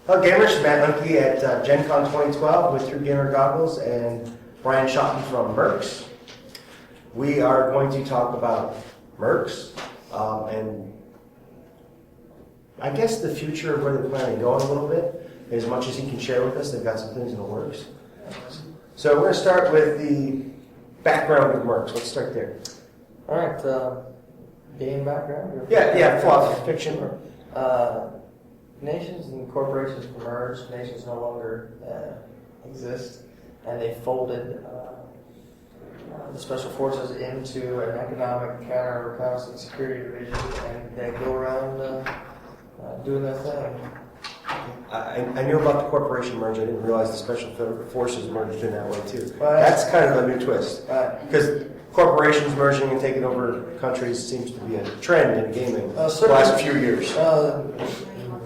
Hello gamers, Matt Lemke at Gen Con 2012 with True Gamer Goggles and Brian Shotton from Mercs. We are going to talk about Mercs and I guess the future of where they're planning to go a little bit, as much as he can share with us. They've got some things in the works. So we're going to start with the background of Mercs. Let's start there. All right, game background? Yeah, fluff, fiction. Nations and corporations merged. Nations no longer exist, and they folded the special forces into an economic counter reconnaissance security division, and they go around doing their thing. I knew about the corporation merge. I didn't realize the special forces merged in that way too. Right. That's kind of a new twist. Right. Because corporations merging and taking over countries seems to be a trend in gaming the last few years. In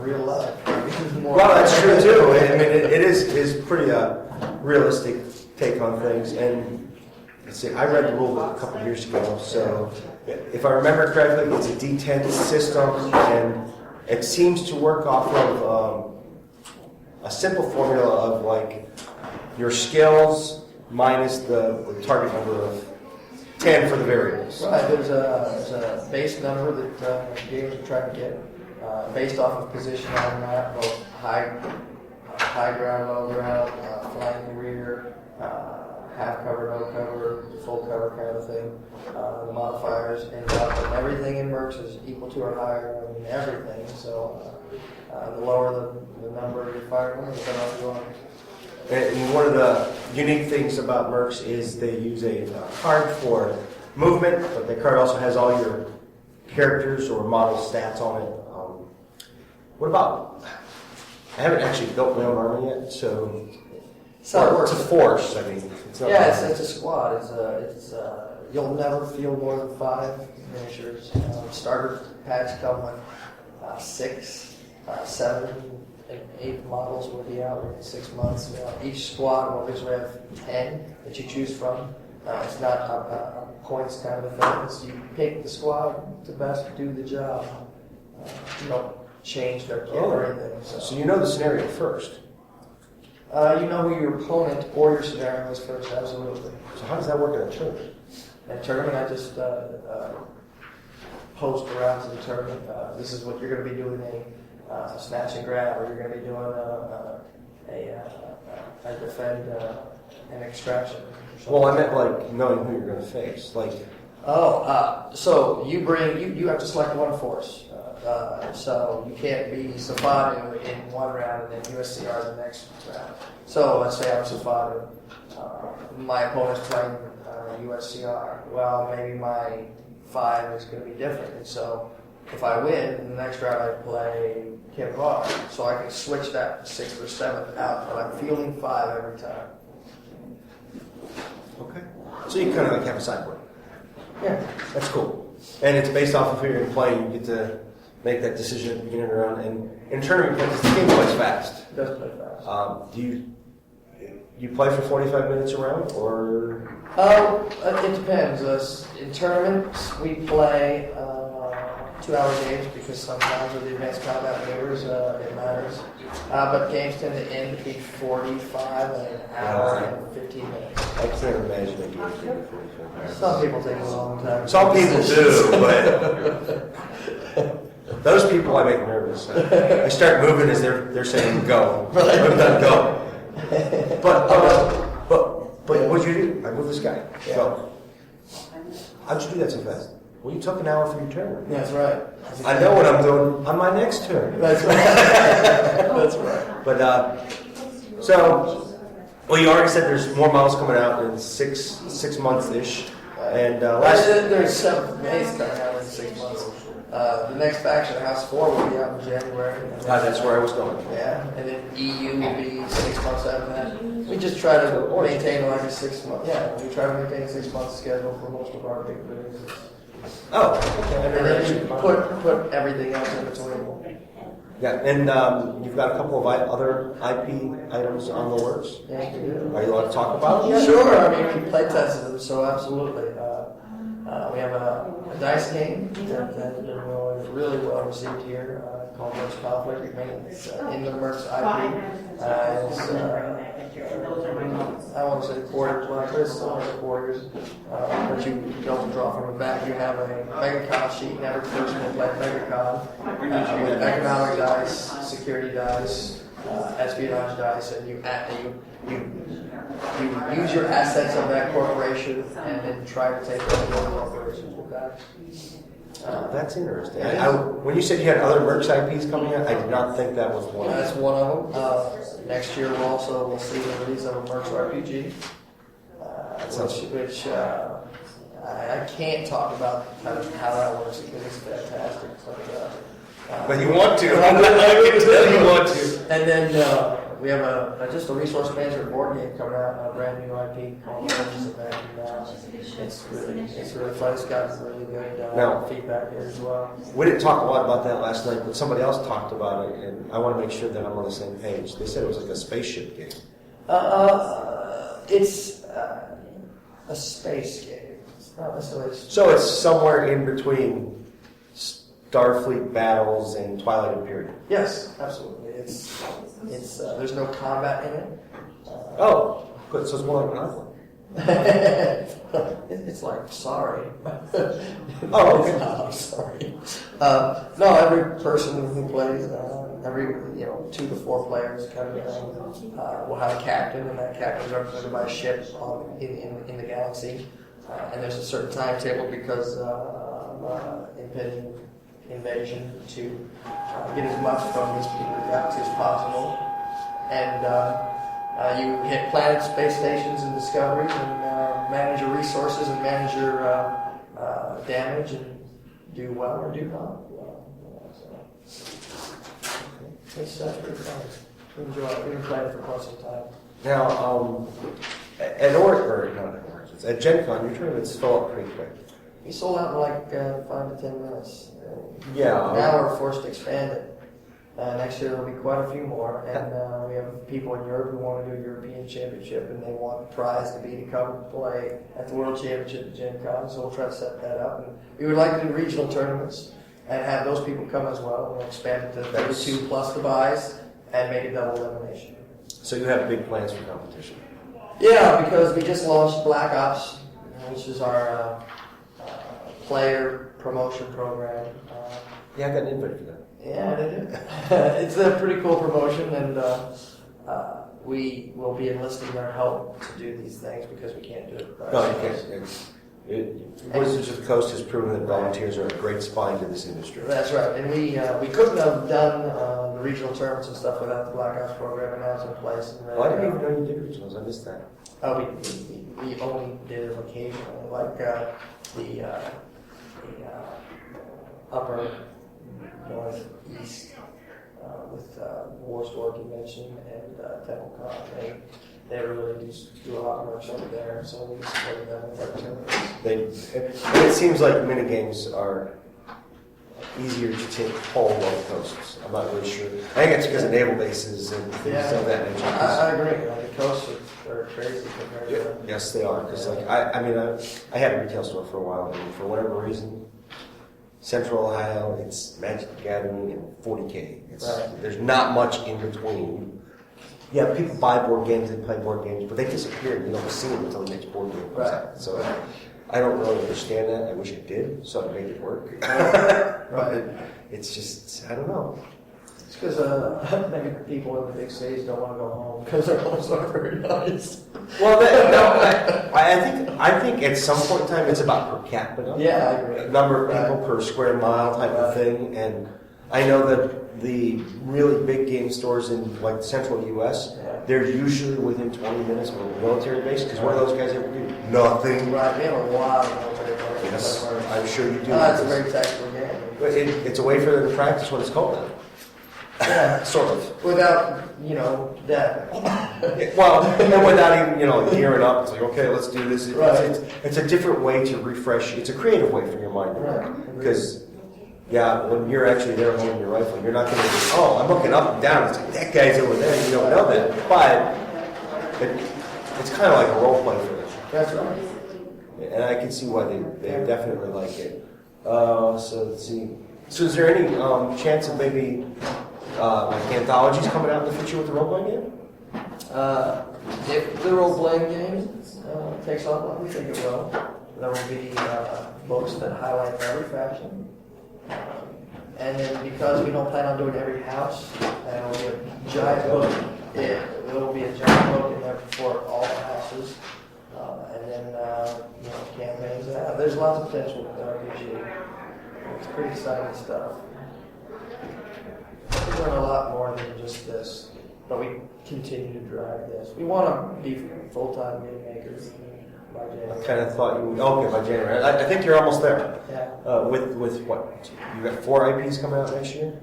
real life. Well, that's true too. I mean, it is pretty realistic take on things. And let's see, I read the rule book a couple of years ago. So if I remember correctly, it's a D10 system, and it seems to work off of a simple formula of like your skills minus the target number of 10 for the variables. Right, there's a base number that gamers are trying to get based off of position on the map, both high ground, low ground, flying rear, half cover, no cover, full cover kind of thing. The modifiers end up, and everything in Mercs is equal to or higher than everything. So the lower the number of your fire numbers, the better off you are. And one of the unique things about Mercs is they use a card for movement, but the card also has all your characters or model stats on it. What about, I haven't actually built my own army yet, so it's a force. I mean, it's not it's a squad. It's you'll never field more than 5 miniatures. Starter packs come with 6, 7, and 8 models will be out in 6 months. Each squad will usually have 10 that you choose from. It's not a points kind of a thing. It's you pick the squad to best do the job. You don't change their kit or anything. So you know the scenario first. You know who your opponent or your scenario is first, absolutely. So how does that work in a tournament? In a tournament, I just post around to the tournament. This is what you're going to be doing a snatch and grab, or you're going to be doing a defend an extraction. Well, I meant like knowing who you're going to face. Like, so you have to select one force. So you can't be Safadu in one round and then USCR the next round. So let's say I'm Safadu. My opponent's playing USCR. Well, maybe my 5 is going to be different. And so if I win, in the next round I play Kimvar. So I can switch that 6th or 7th out, but I'm fielding 5 every time. okay. So you kind of like have a sideboard. Yeah. That's cool. And it's based off of who you're playing. You get to make that decision at the beginning of the round. And in tournament, because the game plays fast. It does play fast. Do you play for 45 minutes a round, or? It depends. In tournaments, we play 2-hour games because sometimes with the advanced combat maneuvers, it matters. But games tend to end between 45 and an hour and 15 minutes. I can't imagine a game taking 45 minutes. Some people take a long time. Some people do, but those people I make nervous. I start moving as they're saying go. I'm done, go. But what'd you do? I moved this guy. Yeah. Go. How'd you do that so fast? Well, you took an hour for your turn. That's right. I know what I'm doing on my next turn. That's right. That's right. But well, you already said there's more models coming out in six months ish, and there's 7 May's coming out in 6 months. The next faction, House 4, will be out in January. That's where I was going. Yeah, and then EU will be 6 months after that. We just try to maintain like a 6 month. Yeah, we try to maintain a 6 month schedule for most of our big releases. Oh, okay. And then you put everything else in between. Yeah, and you've got a couple of other IP items on the works. Yeah, you do. Are you allowed to talk about them? Sure. I mean, we play tested them, so absolutely. We have a dice game that has been really well received here called Mercs Conflict. It's in the Mercs IP. I won't say quarters, but it's still in the quarters. But you don't draw from the back. You have a MegaCon sheet, and every person will play MegaCon with economic dice, security dice, espionage dice, and you use your assets of that corporation and then try to take over the corporations with that. That's interesting. When you said you had other Mercs IPs coming out, I did not think that was one. That's one of them. Next year we'll see the release of a Mercs RPG, which I can't talk about kind of how that works because it's fantastic. But you want to. I can tell you want to. And then we have just a resource management board game coming out, a brand new IP called Legends of Magic. It's really fun. It's got really good feedback here as well. We didn't talk a lot about that last night, but somebody else talked about it, and I want to make sure that I'm on the same page. They said it was like a spaceship game. It's a space game. It's not necessarily. So it's somewhere in between Starfleet battles and Twilight Imperium. Yes, absolutely. It's there's no combat in it. Oh, good. So it's more like Conflict. It's like sorry. Oh, okay. No, sorry. No, every person who plays, every 2 to 4 players kind of will have a captain, and that captain is represented by a ship in the galaxy. And there's a certain timetable because of impending invasion to get as much from this particular galaxy as possible. And you hit planets, space stations, and discoveries, and manage your resources and manage your damage, and do well or do not well. So it's pretty fun. We enjoy it. We've been playing it for quite some time. Now, at Gen Con, your tournaments fill up pretty quick. We sold out in like 5 to 10 minutes. Yeah. Now we're forced to expand it. Next year there'll be quite a few more, and we have people in Europe who want to do a European Championship, and they want the prize to be to come play at the World Championship at Gen Con, so we'll try to set that up. And we would like to do regional tournaments and have those people come as well. We'll expand it to 32 plus the buys and make it double elimination. So you have big plans for competition? Yeah, because we just launched Black Ops, which is our player promotion program. Yeah, I got an invite for that. Yeah, they do. It's a pretty cool promotion, and we will be enlisting their help to do these things because we can't do it. No, you can't. Wizards of the Coast has proven that volunteers are a great spine to this industry. That's right, and we couldn't have done the regional tournaments and stuff without the Black Ops program, and now it's in place. And I didn't even know you did regionals. I missed that. Oh, we only did it occasionally, like the upper northeast with War Store Convention and TempleCon. They really do a lot of work over there, so we supported them with our tournaments. It seems like minigames are easier to take hold on the coasts. I'm not really sure. I think it's because of naval bases and things of that nature. I agree. Like the coasts are crazy compared to. Yes, they are. Because I had a retail store for a while, and for whatever reason, Central Ohio, it's Magic the Gathering and 40K. There's not much in between. Yeah, people buy board games, they play board games, but they disappear. You don't see them until the next board game comes out. So I don't really understand that. I wish I did, so I made it work. But it's just, I don't know. It's because maybe people in the big cities don't want to go home because their homes aren't very nice. Well, I think at some point in time it's about per capita. Yeah, I agree. Number of people per square mile type of thing. And I know that the really big game stores in like the central U.S., they're usually within 20 minutes of a military base because what do those guys ever do? Nothing. Right, we have a lot of military bases. Yes, I'm sure you do. It's a very tactical game. But it's a way for them to practice what it's called now. Yeah, sort of. Without, death. Well, and without even, gearing up. It's like, okay, let's do this. It's a different way to refresh. It's a creative way for your mind to work. Because, when you're actually there holding your rifle, you're not going to be, I'm looking up and down. It's like, that guy's over there. And you don't know that. But it's kind of like a role play for them. That's right. And I can see why they definitely like it. So let's see. So is there any chance of maybe like anthologies coming out in the future with the role-playing game? If the role-playing game takes off like we think it will, there will be books that highlight every faction. And then because we don't plan on doing every house, there will be a giant book. There will be a giant book in there for all the houses. And then, campaigns. There's lots of potential with RPG. It's pretty exciting stuff. We're doing a lot more than just this, but we continue to drive this. We want to be full-time game makers by January. I kind of thought you would. Okay, by January. I think you're almost there. Yeah. With what? You got 4 IPs coming out next year?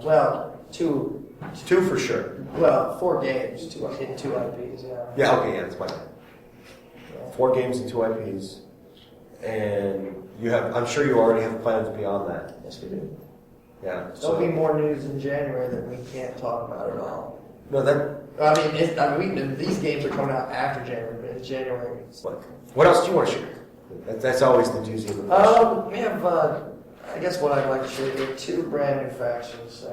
Well, 2. 2 for sure. Well, 4 games, 2 IPs. Yeah. Yeah. Okay. Yeah, that's my bad. 4 games and 2 IPs, and you have. I'm sure you already have plans beyond that. Yes, we do. Yeah. There'll be more news in January that we can't talk about at all. No, that. These games are coming out after January, but in January. What else do you want to share? That's always the doozy of the question. We have, I guess what I'd like to share here, 2 brand new factions.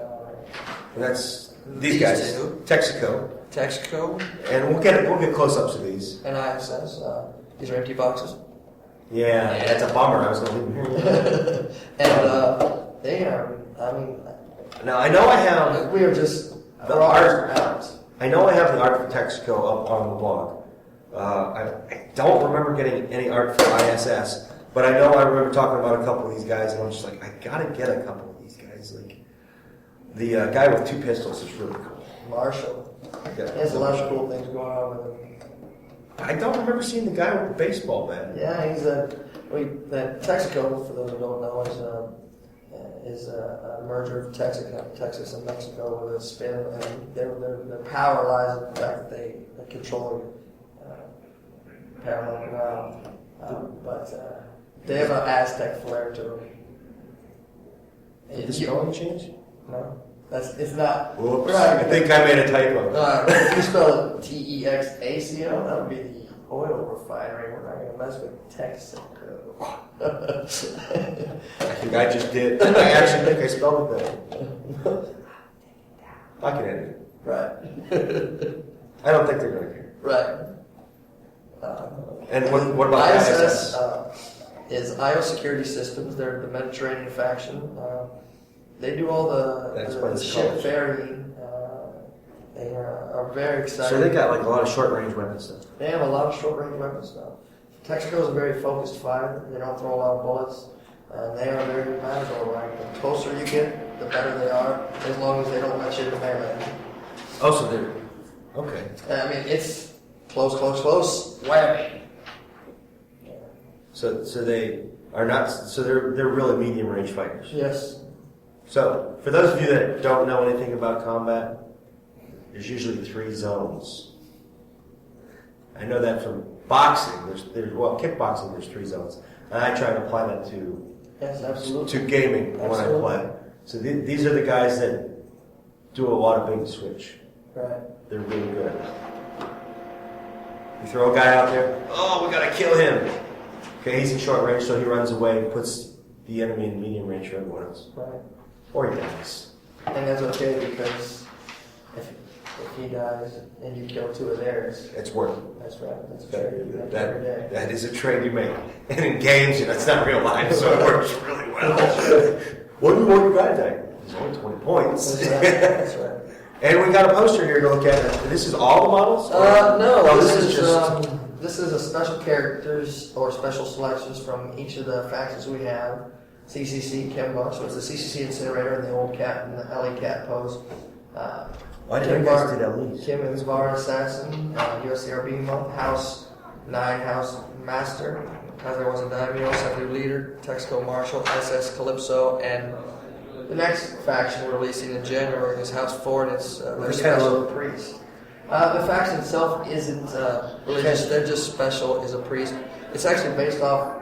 And that's these guys. Two. Texaco. And we'll get close-ups of these. And ISS. These are empty boxes. Yeah, that's a bummer. I was going to leave them here. And they are, Now, I know I have we are just the art out. I know I have the art for Texaco up on the blog. I don't remember getting any art for ISS, but I know I remember talking about a couple of these guys, and I'm just like, I gotta get a couple of these guys. Like the guy with 2 pistols is really cool. Marshall. Yeah. He has a lot of cool things going on with him. I don't remember seeing the guy with the baseball bat. Yeah, he's that Texaco, for those who don't know, is a merger of Texas and Mexico with a spin, and their power lies in the fact that they control Panama Canal. But they have an Aztec flair to them. Did the spelling change? No. It's not. Whoops. Right. I think I made a typo. If you spell it Texaco, that would be the oil refinery. We're not going to mess with Texaco. I think I just did. I actually think I spelled it better. I can edit it. Right. I don't think they're going to care. Right. And what about ISS? Is IO Security Systems. They're the Mediterranean faction. They do all the ship ferrying. They are very excited. So they got like a lot of short-range weapon stuff. They have a lot of short-range weapon stuff. Texaco is a very focused fighter. They don't throw a lot of bullets. And they are very magical. Like, the closer you get, the better they are, as long as they don't let you in melee. Oh, so they're... Okay. It's close, whammy. So they are not... So they're really medium-range fighters. Yes. So, for those of you that don't know anything about combat, there's usually 3 zones. I know that from boxing. There's kickboxing. There's 3 zones, and I try to apply that to gaming when I play. So these are the guys that do a lot of bait and switch. Right. They're really good at it. You throw a guy out there. Oh, we gotta kill him. Okay, he's in short range, so he runs away, puts the enemy in medium range for everyone else. Right. Or he dies. And that's okay because if he dies and you kill 2 of theirs, It's worth it. that's right. That's a trade you make every day. That is a trade you make. And in games, it's not real life, so it works really well. What do you want your guy to die? He's only 20 points. That's right. That's right. And we got a poster here to look at. This is all the models? No, Oh, this is just this is a special characters or special selections from each of the factions we have. CCC Kimbar, so it's the CCC Incinerator and the old cat and the LE cat pose. Why did you guys do LEs? Kim and Bar Assassin, USCRB month, House 9 House Master, Kaiser was a Daimyo, Secretary Leader, Texaco Marshal, SS Calypso, and the next faction we're releasing in January is House 4, and it's their special priest. The faction itself isn't religious, they're just special as a priest. It's actually based off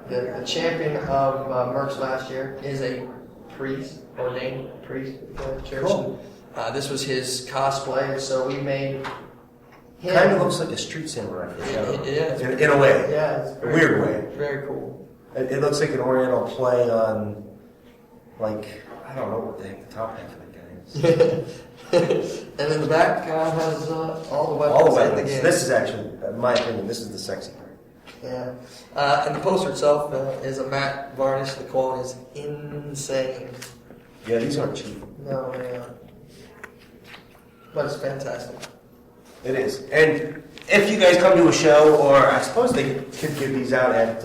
the champion of Mercs last year is a priest, ordained priest of the church. Cool. This was his cosplay, so we made him. Kind of looks like a Street Samurai for Shotton. Yeah. In a way. Yeah, it's A weird way. Very cool. It looks like an Oriental play on, like, I don't know what the heck the top half of the guy is. And then the back has all the weapons. All the in the weapons. game. This is actually, in my opinion, this is the sexy part. Yeah. And the poster itself is a matte varnish. The quality is insane. Yeah, these aren't cheap. No, man. But it's fantastic. It is. And if you guys come to a show, or I suppose they could give these out at...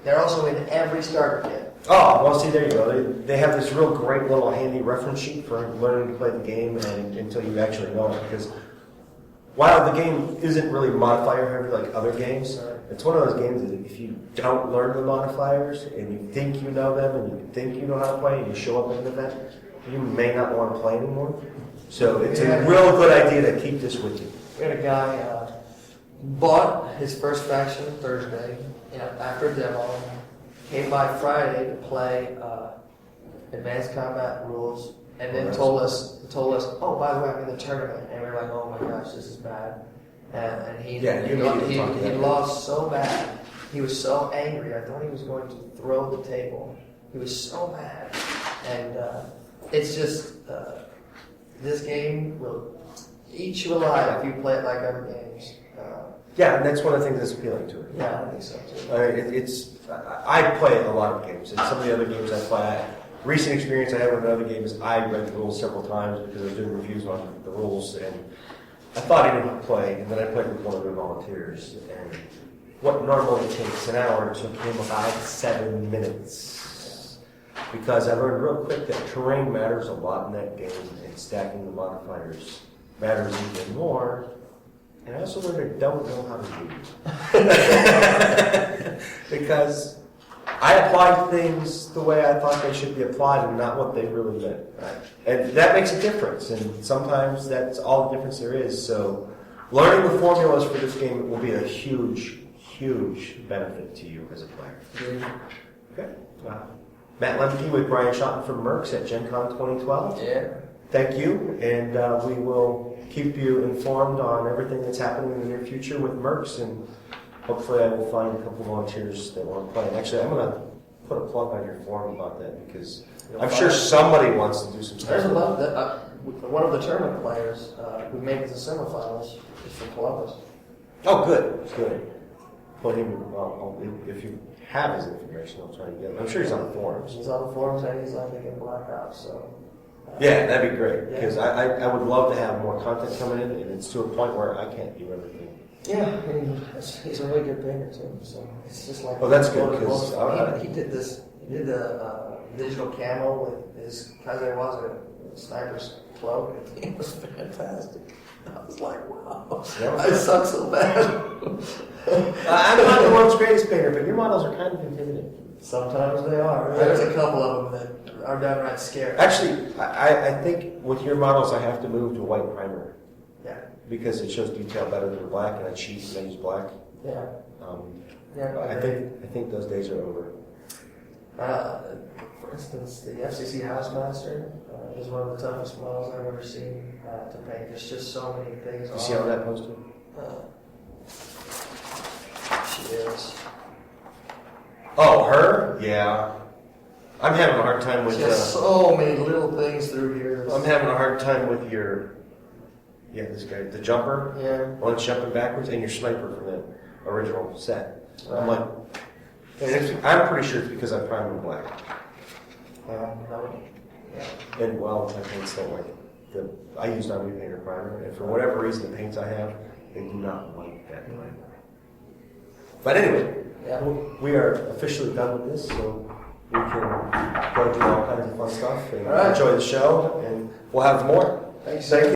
They're also in every starter kit. Oh, well, see, there you go. They have this real great little handy reference sheet for learning to play the game and until you actually know it. Because while the game isn't really modifier heavy like other games, it's one of those games that if you don't learn the modifiers and you think you know them and you think you know how to play and you show up at an event, you may not want to play anymore. So it's a real good idea to keep this with you. We had a guy bought his first faction Thursday after a demo. Came by Friday to play advanced combat rules, and then told us, oh, by the way, I'm in the tournament, and we were like, oh my gosh, this is bad, and he lost so bad, he was so angry, I thought he was going to throw the table, he was so mad, and it's just, this game will eat you alive if you play it like other games. Yeah, and that's one of the things that's appealing to it. Yeah, I think so too. I play a lot of games, and some of the other games I play, recent experience I have with another game is I read the rules several times because I was doing reviews on the rules, and I thought I didn't play, and then I played with one of their volunteers, and what normally takes an hour took him about 7 minutes. Because I learned real quick that terrain matters a lot in that game, and stacking the modifiers matters even more. And I also learned I don't know how to read. Because I applied things the way I thought they should be applied and not what they really meant. Right? And that makes a difference. And sometimes that's all the difference there is. So learning the formulas for this game will be a huge, huge benefit to you as a player. Okay. Matt Lemke with Brian Shotton from Mercs at Gen Con 2012. Yeah. Thank you, and we will keep you informed on everything that's happening in the near future with Mercs, and hopefully I will find a couple volunteers that want to play. And actually, I'm going to put a plug on your forum about that, because I'm sure somebody wants to do some stuff. There's a lot that one of the tournament players who made it to the semifinals is from Columbus. Oh, good, good. Put him, well, if you have his information, I'll try to get him. I'm sure he's on the forums. He's on the forums and he's like making Black Ops, so... Yeah, that'd be great, because I would love to have more content coming in, and it's to a point where I can't do everything. Yeah, I mean, he's a really good painter too, so it's just like... Oh, that's good, because... He did the digital camo with his Kazewaza sniper's cloak. It was fantastic. I was like, wow, I suck so bad. I'm not the world's greatest painter, but your models are kind of intimidating. Sometimes they are. There's a couple of them that are downright scary. Actually, I think with your models, I have to move to white primer. Yeah. Because it shows detail better than black, and I cheat and I use black. Yeah. I think those days are over. For instance, the FCC Housemaster is one of the toughest models I've ever seen to paint. There's just so many things. You see how that posted? She is. Oh, her? Yeah. I'm having a hard time with... Just so many little things through here. I'm having a hard time with your... Yeah, this guy. The jumper. Yeah. One that's jumping backwards, and your sniper from the original set. I'm like... I'm pretty sure it's because I primed in black. And, well, my paints don't like it. I use non-repainter primer, and for whatever reason, the paints I have, they do not like that primer. But anyway... Yeah. We are officially done with this, so we can go do all kinds of fun stuff and enjoy the show, and we'll have more. Thanks. Thank you.